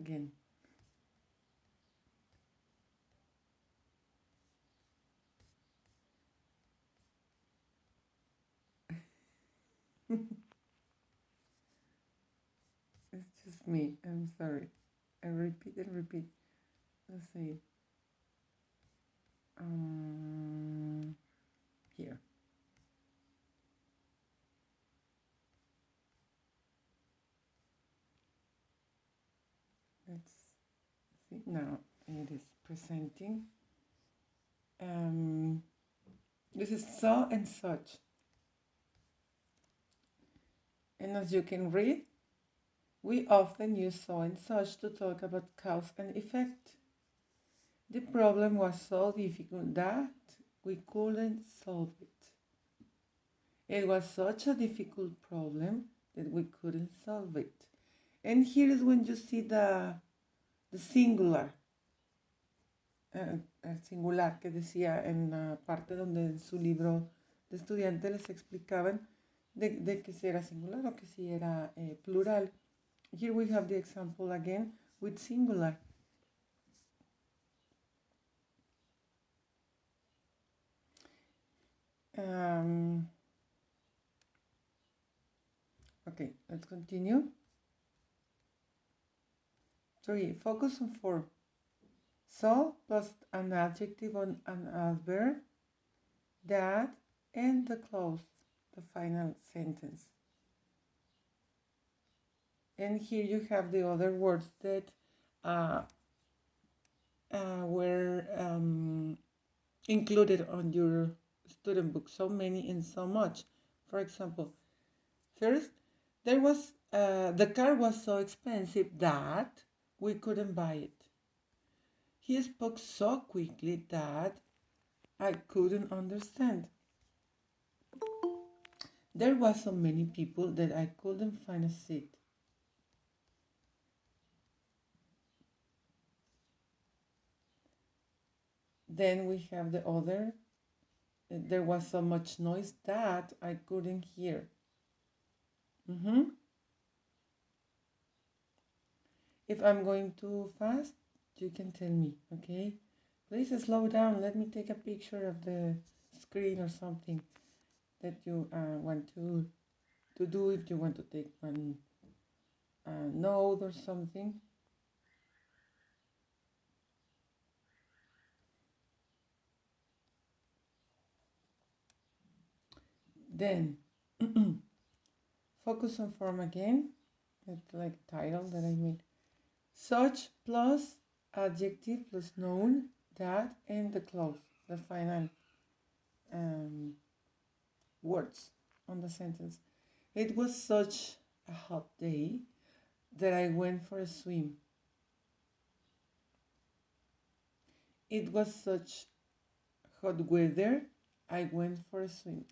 again. It's just me. I'm sorry. I repeat and repeat. Let's see. Here. Let's see. Now it is presenting. This is so and such. And as you can read, we often use so and such to talk about cause and effect. The problem was so difficult that we couldn't solve it. It was such a difficult problem that we couldn't solve it. And here is when you see the singular, el singular que decía en la parte donde en su libro de estudiante les explicaban de que si era singular o que si era plural. Here we have the example again with singular. Okay, let's continue. 3. Focus on form. So plus an adjective on an adverb, that, and the clause, the final sentence. And here you have the other words that were included on your student book. So many and so much. For example, first, there was the car was so expensive that we couldn't buy it. He spoke so quickly that I couldn't understand. There were so many people that I couldn't find a seat. Then we have the other. There was so much noise that I couldn't hear. If I'm going too fast, you can tell me, okay? Please slow down. Let me take a picture of the screen or something that you want to do if you want to take one note or something. Then focus on form again. It's like title that I made. Such plus adjective plus noun, that, and the clause, the final words on the sentence. It was such a hot day that I went for a swim. It was such hot weather I went for a swim.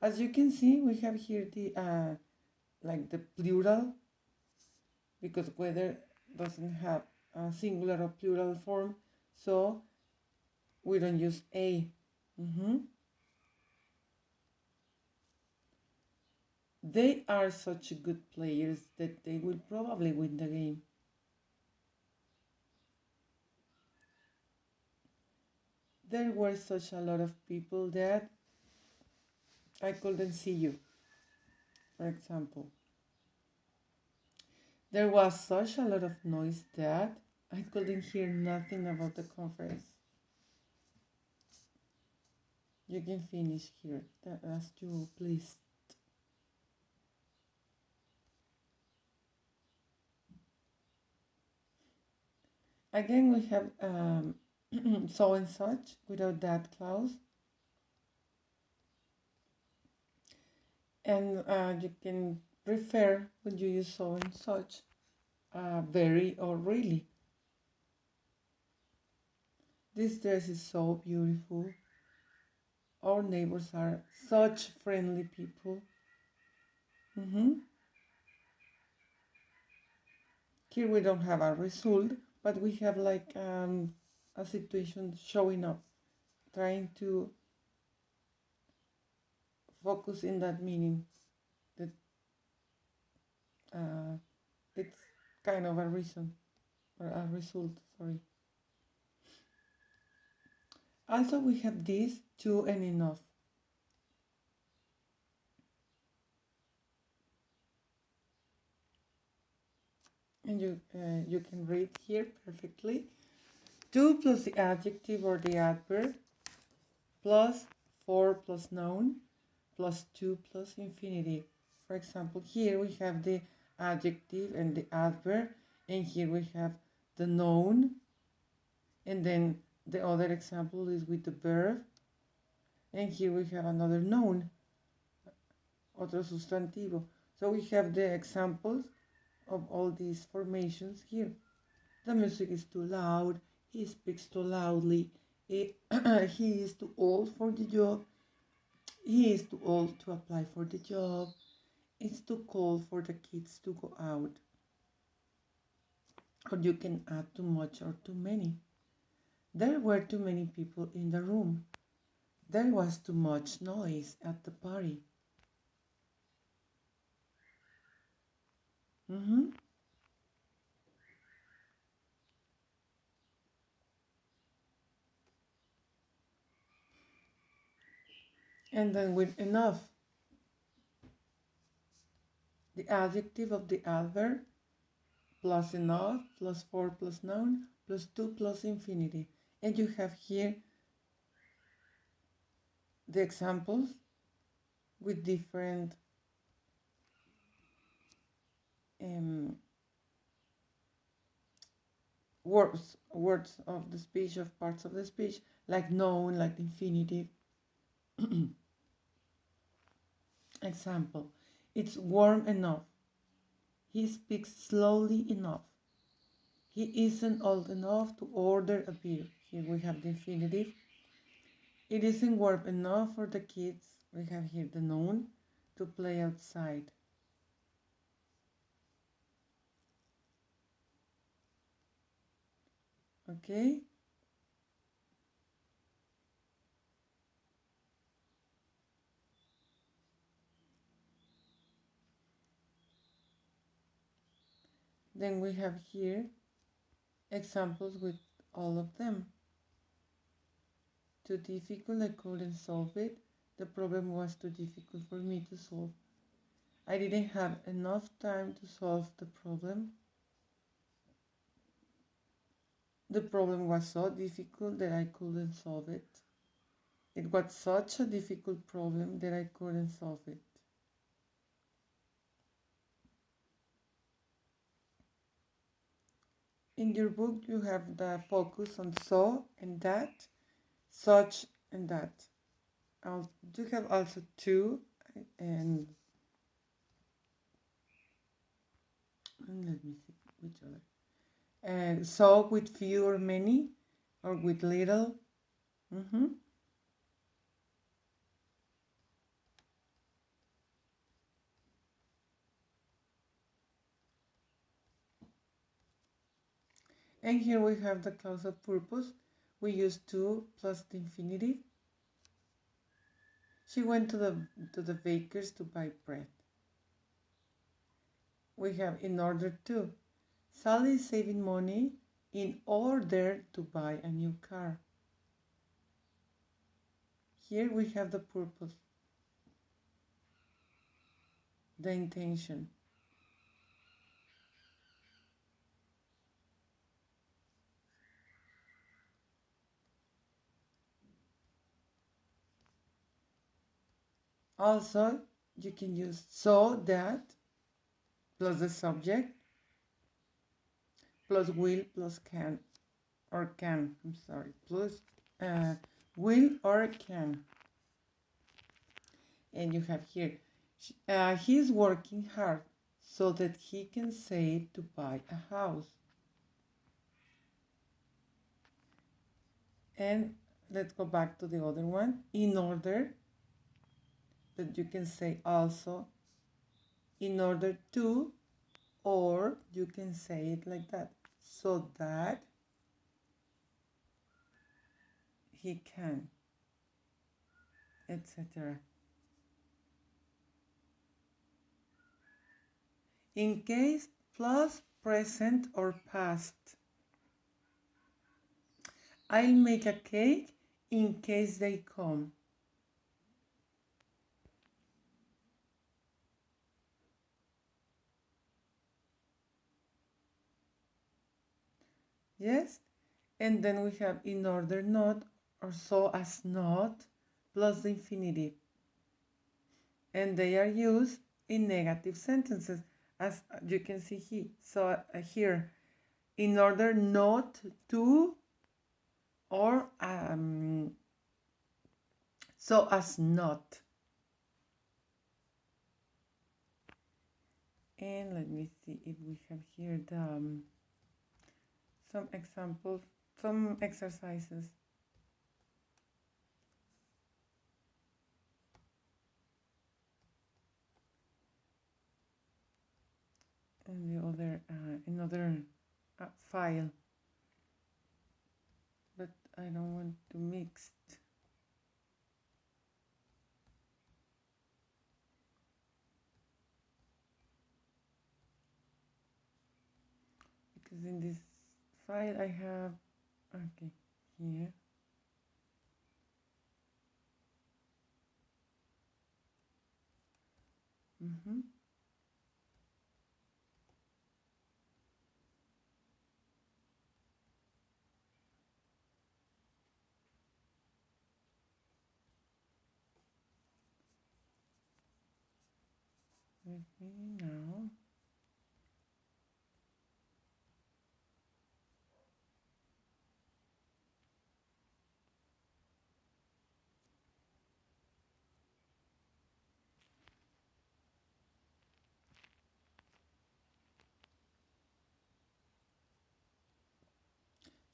As you can see, we have here the like the plural, because weather doesn't have a singular or plural form, so we don't use a. They are such good players that they will probably win the game. There were such a lot of people that I couldn't see you, for example. There was such a lot of noise that I couldn't hear nothing about the conference. You can finish here. That's you, please. Again, we have so and such without that clause. And you can refer when you use so and such, very or really. This dress is so beautiful. Our neighbors are such friendly people. Here we don't have a result, but we have like a situation showing up, trying to focus in that meaning that it's kind of a reason or a result, sorry. Also, we have this to and enough. And you can read here perfectly. To plus the adjective or the adverb, plus for plus noun, plus to plus infinitive. For example, here we have the adjective and the adverb, and here we have the noun, and then the other example is with the verb, and here we have another noun, otro sustantivo. So we have the examples of all these formations here. The music is too loud, he speaks too loudly, he is too old for the job, he is too old to apply for the job, it's too cold for the kids to go out. Or you can add too much or too many. There were too many people in the room. There was too much noise at the party. And then with enough, the adjective of the adverb, plus enough, plus for plus noun, plus to plus infinitive. And you have here the examples with different words of the speech, of parts of the speech, like noun, like infinitive. Example, it's warm enough. He speaks slowly enough. He isn't old enough to order a beer. Here we have the infinitive. It isn't warm enough for the kids. We have here the noun to play outside. Okay? Then we have here examples with all of them. Too difficult, I couldn't solve it. The problem was too difficult for me to solve. I didn't have enough time to solve the problem. The problem was so difficult that I couldn't solve it. It was such a difficult problem that I couldn't solve it. In your book, you have the focus on so and that, such and that. You have also to and let me see which other. And so with few or many, or with little. And here we have the clause of purpose. We use to plus the infinitive. She went to the baker's to buy bread. We have in order to. Sally is saving money in order to buy a new car. Here we have the purpose, the intention. Also, you can use so that plus the subject plus will plus can or can, I'm sorry, plus will or can. And you have here, he's working hard so that he can save to buy a house. And let's go back to the other one. In order, that you can say also in order to, or you can say it like that, so that he can, etc. In case plus present or past. I'll make a cake in case they come. Yes? And then we have in order not or so as not plus the infinitive. And they are used in negative sentences, as you can see here. So here, in order not to, or so as not. And let me see if we have here the some examples, some exercises. And the other, another file, but I don't want to mix it. Because in this file I have, okay, here. Let me now.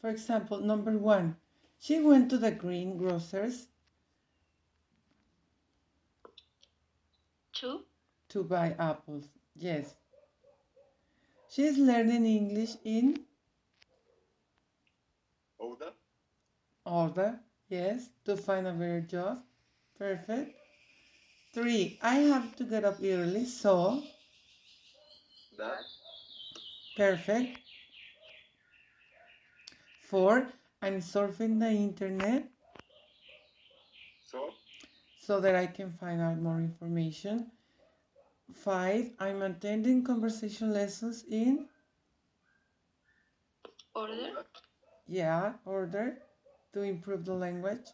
For example, number 1, she went to the greengrocer's to buy apples. Yes. She's learning English in order. Yes. To find a better job. Perfect. 3, I have to get up early, so. Perfect. 4, I'm surfing the internet so that I can find out more information. 5, I'm attending conversation lessons in order. Yeah, order to improve the language.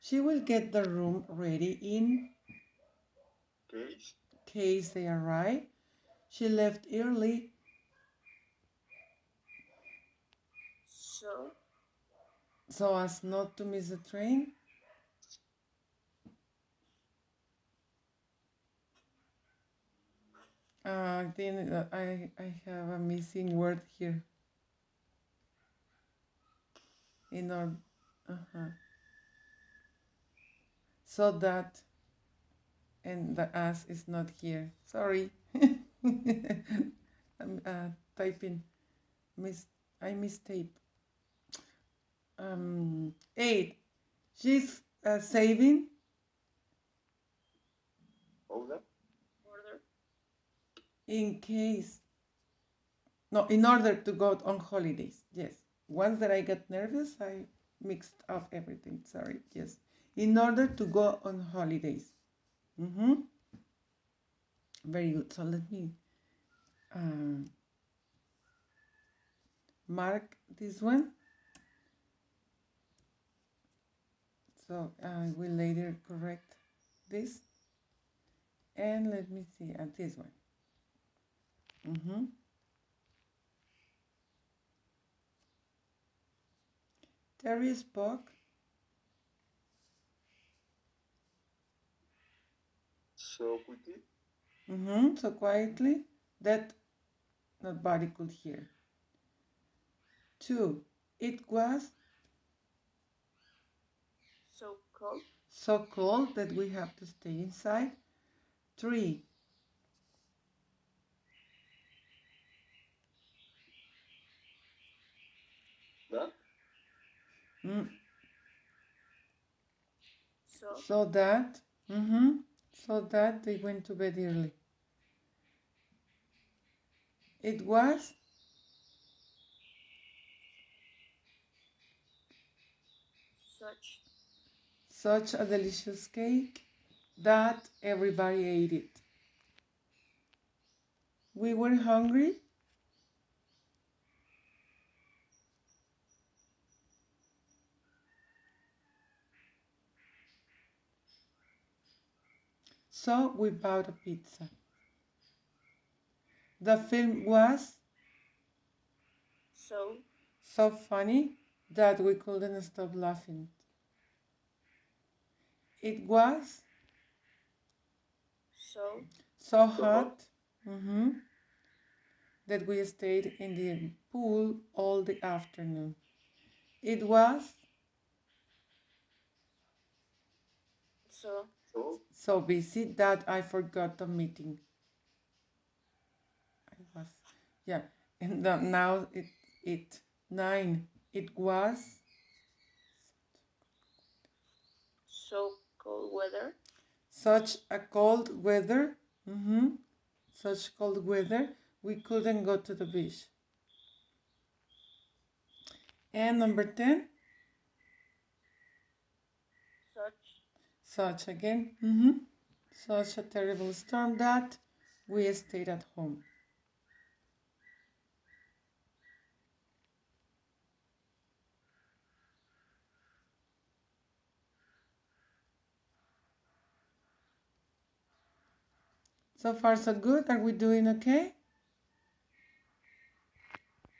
She will get the room ready in case they arrive. She left early so as not to miss the train. I think I have a missing word here. In our, so that, and the as is not here. Sorry. I'm typing. I mistype. 8. She's saving. Order. In case. No, in order to go on holidays. Yes. Once that I got nervous, I mixed up everything. Sorry. Yes. In order to go on holidays. Very good. So let me mark this one. So I will later correct this. And let me see at this one. Terry spoke So quickly. So quietly that nobody could hear. 2, it was so cold that we have to stay inside. 3, so that they went to bed early. It was Such a delicious cake that everybody ate it. We were hungry. So we bought a pizza. The film was so funny that we couldn't stop laughing. It was so hot that we stayed in the pool all the afternoon. It was So, so busy that I forgot the meeting. I was, yeah, and now it 9. It was such a cold weather. Such cold weather, we couldn't go to the beach. And number 10, such again. Such a terrible storm that we stayed at home. So far, so good. Are we doing okay?